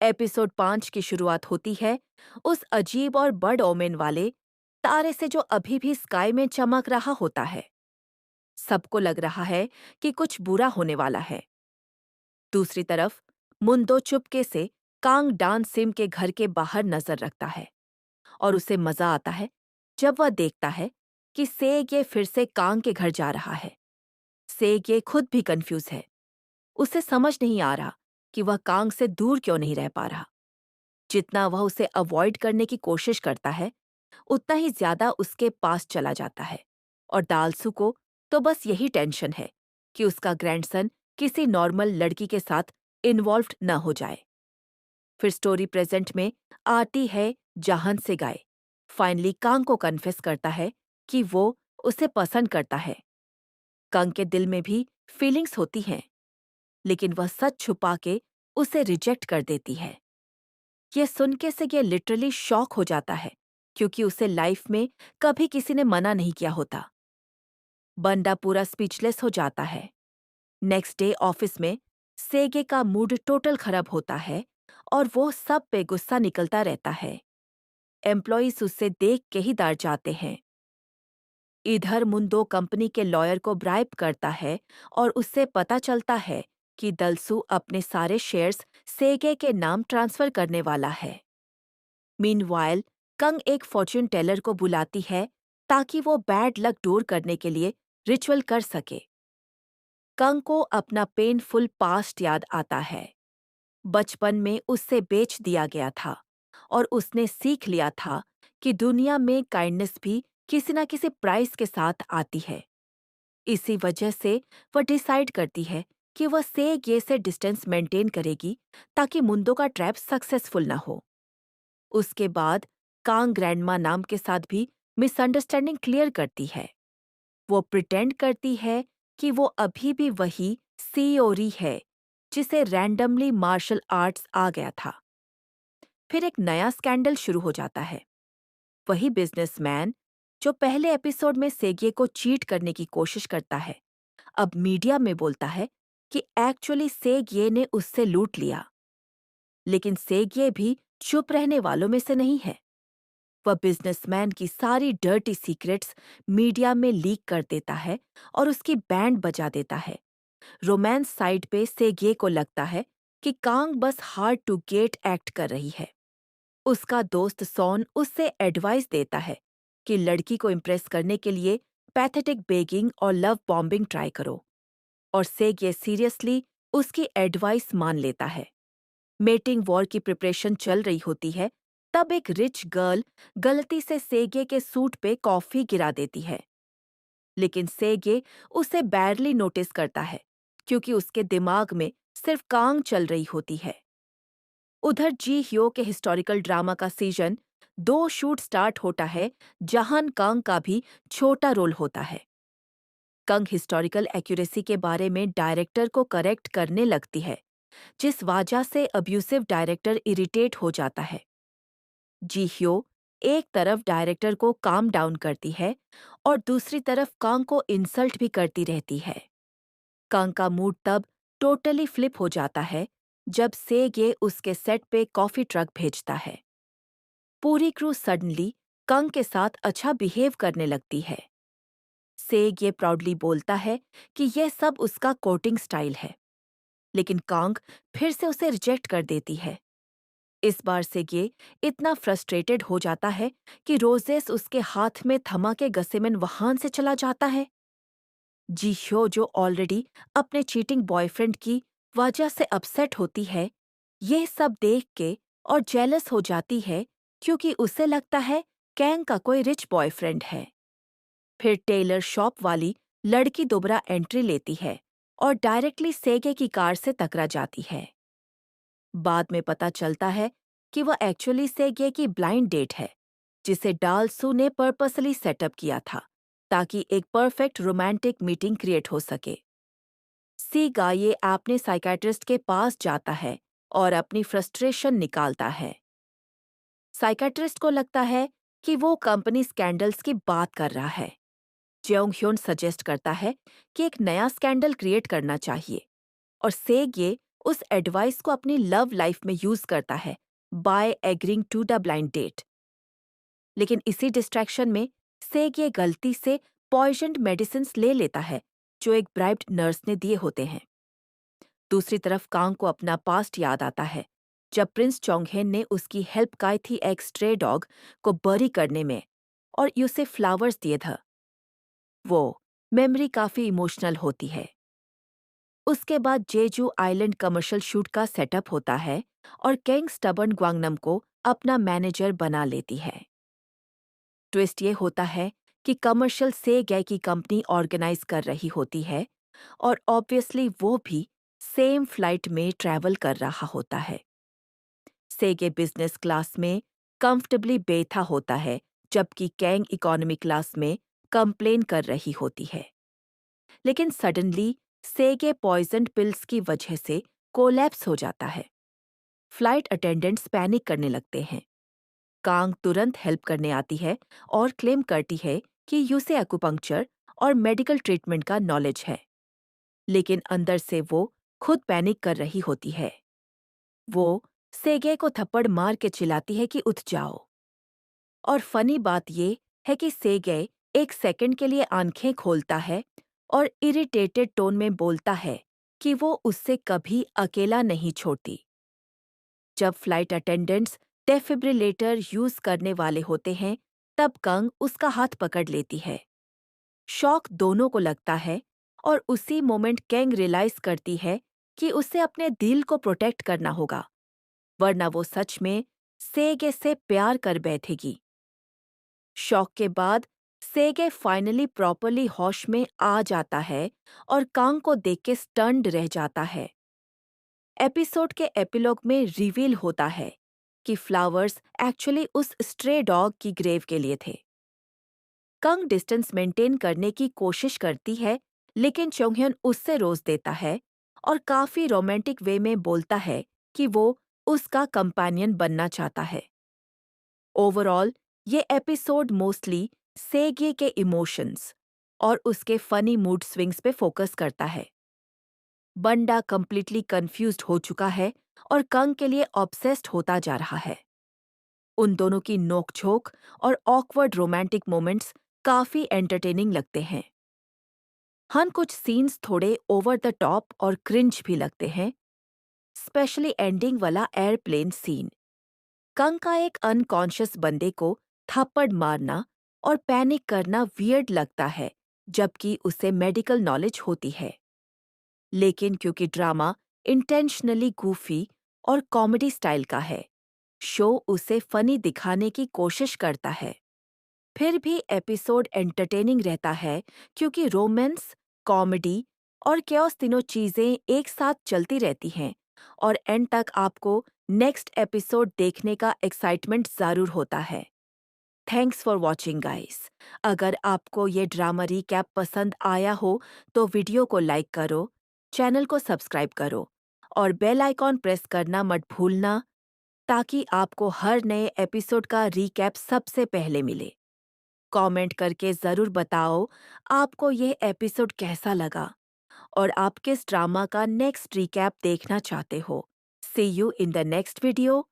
Episode 5 की शुरुआत होती है उस अजीब और बड ओमेन वाले तारे से जो अभी भी स्काई में चमक रहा होता है। सबको लग रहा है कि कुछ बुरा होने वाला है। दूसरी तरफ मुंदो चुपके से कांग डान सिम के घर के बाहर नजर रखता है और उसे मजा आता है जब वह देखता है कि सेगे फिर से कांग के घर जा रहा है। सेगे खुद भी कंफ्यूज है। उसे समझ नहीं आ रहा कि वह कांग से दूर क्यों नहीं रह पा रहा। जितना वह उसे अवॉइड करने की कोशिश करता है उतना ही ज्यादा उसके पास चला जाता है। और दालसू को तो बस यही टेंशन है कि उसका ग्रैंडसन किसी नॉर्मल लड़की के साथ इन्वॉल्व्ड न हो जाए। फिर स्टोरी प्रेजेंट में आती है जहान से गाय फाइनली कांग को कन्फेस करता है कि वो उसे पसंद करता है। कांग के दिल में भी फीलिंग्स होती हैं, लेकिन वह सच छुपा के उसे रिजेक्ट कर देती है। यह सुन के से ये लिटरली शॉक हो जाता है क्योंकि उसे लाइफ में कभी किसी ने मना नहीं किया होता। बंदा पूरा स्पीचलेस हो जाता है। नेक्स्ट डे ऑफिस में सेगे का मूड टोटल खराब होता है और वो सब पे गुस्सा निकलता रहता है। एम्प्लॉइज उससे देख के ही डर जाते हैं। इधर मुंदो कंपनी के लॉयर को ब्राइब करता है और उससे पता चलता है कि दलसू अपने सारे शेयर्स सेगे के नाम ट्रांसफर करने वाला है। मीनवाइल कंग एक फॉर्च्यून टेलर को बुलाती है ताकि वो बैड लक दूर करने के लिए रिचुअल कर सके। कंग को अपना पेनफुल पास्ट याद आता है। बचपन में उससे बेच दिया गया था और उसने सीख लिया था कि दुनिया में काइंडनेस भी किसी न किसी प्राइस के साथ आती है। इसी वजह से वह डिसाइड करती है कि वह सेगे से डिस्टेंस मेंटेन करेगी ताकि मुंदो का ट्रैप सक्सेसफुल न हो। उसके बाद कांग ग्रैंडमा नाम के साथ भी मिसअंडरस्टैंडिंग क्लियर करती है। वो प्रिटेंड करती है कि वो अभी भी वही सीओरी है जिसे रैंडमली मार्शल आर्ट्स आ गया था। फिर एक नया स्कैंडल शुरू हो जाता है। वही बिजनेसमैन जो पहले एपिसोड में सेगे को चीट करने की कोशिश करता है, अब मीडिया में बोलता है कि एक्चुअली सेगे ने उससे लूट लिया। लेकिन सेगे भी चुप रहने वालों में से नहीं है। वह बिजनेसमैन की सारी डर्टी सीक्रेट्स मीडिया में लीक कर देता है और उसकी बैंड बजा देता है। रोमांस साइड पे सेगे को लगता है कि कांग बस हार्ड टू गेट एक्ट कर रही है। उसका दोस्त सॉन उससे एडवाइस देता है कि लड़की को इम्प्रेस करने के लिए पैथेटिक बेगिंग और लव बॉम्बिंग ट्राई करो। और सेगे सीरियसली उसकी एडवाइस मान लेता है। मेटिंग वॉर की प्रिपरेशन चल रही होती है, तब एक रिच गर्ल गलती से सेगे के सूट पे कॉफी गिरा देती है। लेकिन सेगे उसे बैरली नोटिस करता है क्योंकि उसके दिमाग में सिर्फ कांग चल रही होती है। उधर जी ह्यो के हिस्टोरिकल ड्रामा का सीजन 2 शूट स्टार्ट होता है जहां कांग का भी छोटा रोल होता है। कंग हिस्टोरिकल एक्यूरेसी के बारे में डायरेक्टर को करेक्ट करने लगती है, जिस वजह से अब्यूसिव डायरेक्टर इरिटेट हो जाता है। जी ह्यो एक तरफ डायरेक्टर को काम डाउन करती है और दूसरी तरफ कांग को इंसल्ट भी करती रहती है। कांग का मूड तब टोटली फ्लिप हो जाता है जब सेगे उसके सेट पे कॉफी ट्रक भेजता है। पूरी क्रू सडनली कांग के साथ अच्छा बिहेव करने लगती है। सेग ये प्राउडली बोलता है कि यह सब उसका कोटिंग स्टाइल है, लेकिन कांग फिर से उसे रिजेक्ट कर देती है। इस बार सेगे इतना फ्रस्ट्रेटेड हो जाता है कि रोजेस उसके हाथ में थमा के गसेमिन वहां से चला जाता है। जी ह्यो जो ऑलरेडी अपने चीटिंग बॉयफ्रेंड की वजह से अपसेट होती है, ये सब देख के और जेलस हो जाती है क्योंकि उसे लगता है कैंग का कोई रिच बॉयफ्रेंड है। फिर टेलर शॉप वाली लड़की दोबारा एंट्री लेती है और डायरेक्टली सेगे की कार से टकरा जाती है। बाद में पता चलता है कि वह एक्चुअली सेगे की ब्लाइंड डेट है, जिसे डालसू ने पर्पसली सेटअप किया था ताकि एक परफेक्ट रोमांटिक मीटिंग क्रिएट हो सके। सीगा ये अपने साइकियाट्रिस्ट के पास जाता है और अपनी फ्रस्ट्रेशन निकालता है। साइकियाट्रिस्ट को लगता है कि वो कंपनी स्कैंडल्स की बात कर रहा है। जेओंग ह्योन सजेस्ट करता है कि एक नया स्कैंडल क्रिएट करना चाहिए और सेग ये उस एडवाइस को अपनी लव लाइफ में यूज करता है by agreeing to the blind date. लेकिन इसी डिस्ट्रैक्शन में सेग ये गलती से पॉइजन्ड मेडिसिन्स ले लेता है जो एक ब्राइब्ड नर्स ने दिए होते हैं। दूसरी तरफ कांग को अपना पास्ट याद आता है जब प्रिंस चोंगहेन ने उसकी हेल्प की थी एक स्ट्रे डॉग को बरी करने में और उसे फ्लावर्स दिए थे। वो मेमोरी काफी इमोशनल होती है। उसके बाद जेजू आइलैंड कमर्शियल शूट का सेटअप होता है और केंग स्टबर्न ग्वांगनम को अपना मैनेजर बना लेती है। ट्विस्ट ये होता है कि कमर्शियल से गए की कंपनी ऑर्गेनाइज कर रही होती है और ऑब्वियसली वो भी सेम फ्लाइट में ट्रैवल कर रहा होता है। सेगे बिजनेस क्लास में कंफर्टेबली बैठा होता है जबकि कैंग इकोनॉमी क्लास में कंप्लेन कर रही होती है। लेकिन सडनली सेगे पॉइजन्ड पिल्स की वजह से कोलैप्स हो जाता है। फ्लाइट अटेंडेंट्स पैनिक करने लगते हैं। कांग तुरंत हेल्प करने आती है और क्लेम करती है कि उसे एक्यूपंक्चर और मेडिकल ट्रीटमेंट का नॉलेज है। लेकिन अंदर से वो खुद पैनिक कर रही होती है। वो सेगे को थप्पड़ मार के चिल्लाती है कि उठ जाओ। और फनी बात ये है कि सेगे एक सेकंड के लिए आंखें खोलता है और इरिटेटेड टोन में बोलता है कि वो उससे कभी अकेला नहीं छोड़ती। जब फ्लाइट अटेंडेंट्स डेफिब्रिलेटर यूज करने वाले होते हैं तब कंग उसका हाथ पकड़ लेती है। शॉक दोनों को लगता है और उसी मोमेंट कैंग रियलाइज करती है कि उसे अपने दिल को प्रोटेक्ट करना होगा वरना वो सच में सेगे से प्यार कर बैठेगी। शॉक के बाद सेगे फाइनली प्रॉपरली होश में आ जाता है और कांग को देख के स्टन्ड रह जाता है। एपिसोड के एपिलॉग में रिवील होता है कि फ्लावर्स एक्चुअली उस स्ट्रे डॉग की ग्रेव के लिए थे। कंग डिस्टेंस मेंटेन करने की कोशिश करती है लेकिन चोंगह्यन उससे रोज देता है और काफी रोमांटिक वे में बोलता है कि वो उसका कंपेनियन बनना चाहता है। ओवरऑल ये एपिसोड मोस्टली सेगे के इमोशंस और उसके फनी मूड स्विंग्स पे फोकस करता है। बंडा कंप्लीटली कंफ्यूज्ड हो चुका है और कंग के लिए ऑब्सेस्ड होता जा रहा है। उन दोनों की नोकझोंक और ऑकवर्ड रोमांटिक मोमेंट्स काफी एंटरटेनिंग लगते हैं। हाँ, कुछ सीन्स थोड़े ओवर द टॉप और क्रिंज भी लगते हैं, स्पेशली एंडिंग वाला एयरप्लेन सीन। कंग का एक अनकॉन्शियस बंदे को थप्पड़ मारना और पैनिक करना वियर्ड लगता है जबकि उसे मेडिकल नॉलेज होती है। लेकिन क्योंकि ड्रामा इंटेंशनली गूफी और कॉमेडी स्टाइल का है, शो उसे फनी दिखाने की कोशिश करता है। फिर भी एपिसोड एंटरटेनिंग रहता है क्योंकि रोमांस, कॉमेडी और chaos तीनों चीजें एक साथ चलती रहती हैं और एंड तक आपको नेक्स्ट एपिसोड देखने का एक्साइटमेंट जरूर होता है। Thanks for watching guys. अगर आपको ये ड्रामा रीकैप पसंद आया हो तो वीडियो को लाइक करो, चैनल को सब्सक्राइब करो और बेल आइकॉन प्रेस करना मत भूलना ताकि आपको हर नए एपिसोड का रीकैप सबसे पहले मिले। कमेंट करके ज़रूर बताओ आपको ये एपिसोड कैसा लगा और आप किस ड्रामा का नेक्स्ट रीकैप देखना चाहते हो। See you in the next video.